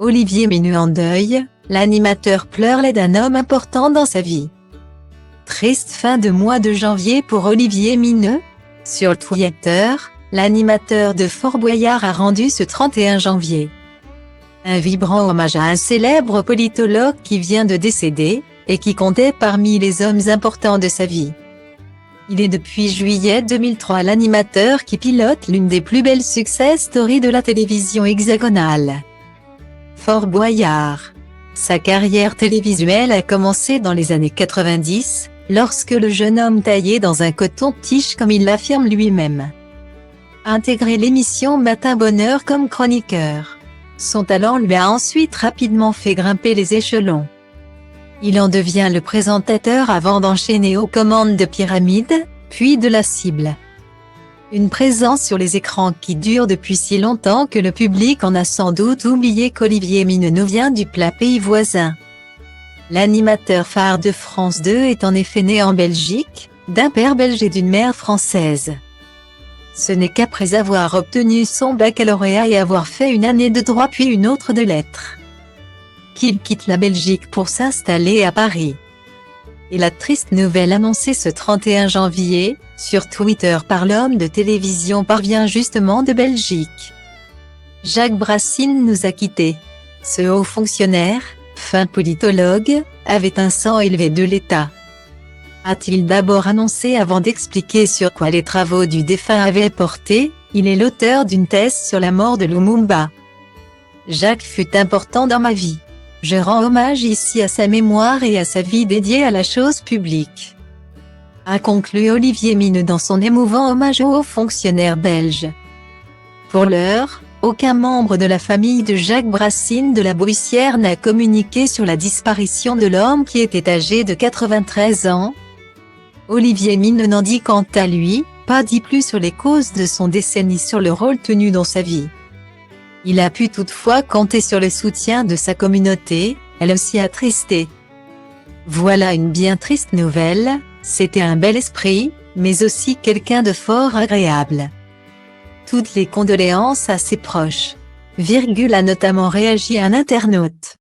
Olivier Mineux en deuil, l'animateur pleure l'aide d'un homme important dans sa vie. Triste fin de mois de janvier pour Olivier Mineux. Sur Twitter, l'animateur de Fort Boyard a rendu ce 31 janvier un vibrant hommage à un célèbre politologue qui vient de décéder, et qui comptait parmi les hommes importants de sa vie. Il est depuis juillet 2003 l'animateur qui pilote l'une des plus belles success stories de la télévision hexagonale. Fort Boyard. Sa carrière télévisuelle a commencé dans les années 90, lorsque le jeune homme taillé dans un coton-tige comme il l'affirme lui-même a intégré l'émission Matin Bonheur comme chroniqueur. Son talent lui a ensuite rapidement fait grimper les échelons. Il en devient le présentateur avant d'enchaîner aux commandes de Pyramide, puis de La Cible. Une présence sur les écrans qui dure depuis si longtemps que le public en a sans doute oublié qu'Olivier Mineux nous vient du plat pays voisin. L'animateur phare de France 2 est en effet né en Belgique, d'un père belge et d'une mère française. Ce n'est qu'après avoir obtenu son baccalauréat et avoir fait une année de droit puis une autre de lettres qu'il quitte la Belgique pour s'installer à Paris. Et la triste nouvelle annoncée ce 31 janvier, sur Twitter par l'homme de télévision parvient justement de Belgique. Jacques Brassine nous a quittés. Ce haut fonctionnaire, fin politologue, avait un sang élevé de l'État. A-t-il d'abord annoncé avant d'expliquer sur quoi les travaux du défunt avaient porté. Il est l'auteur d'une thèse sur la mort de Lumumba. Jacques fut important dans ma vie. Je rends hommage ici à sa mémoire et à sa vie dédiée à la chose publique, a conclu Olivier Mineux dans son émouvant hommage au haut fonctionnaire belge. Pour l'heure, aucun membre de la famille de Jacques Brassine de la Bruissière n'a communiqué sur la disparition de l'homme qui était âgé de 93 ans. Olivier Mineux n'en dit quant à lui, pas dit plus sur les causes de son décès ni sur le rôle tenu dans sa vie. Il a pu toutefois compter sur le soutien de sa communauté, elle aussi attristée. Voilà une bien triste nouvelle, c'était un bel esprit, mais aussi quelqu'un de fort agréable. Toutes les condoléances à ses proches. A notamment réagi un internaute.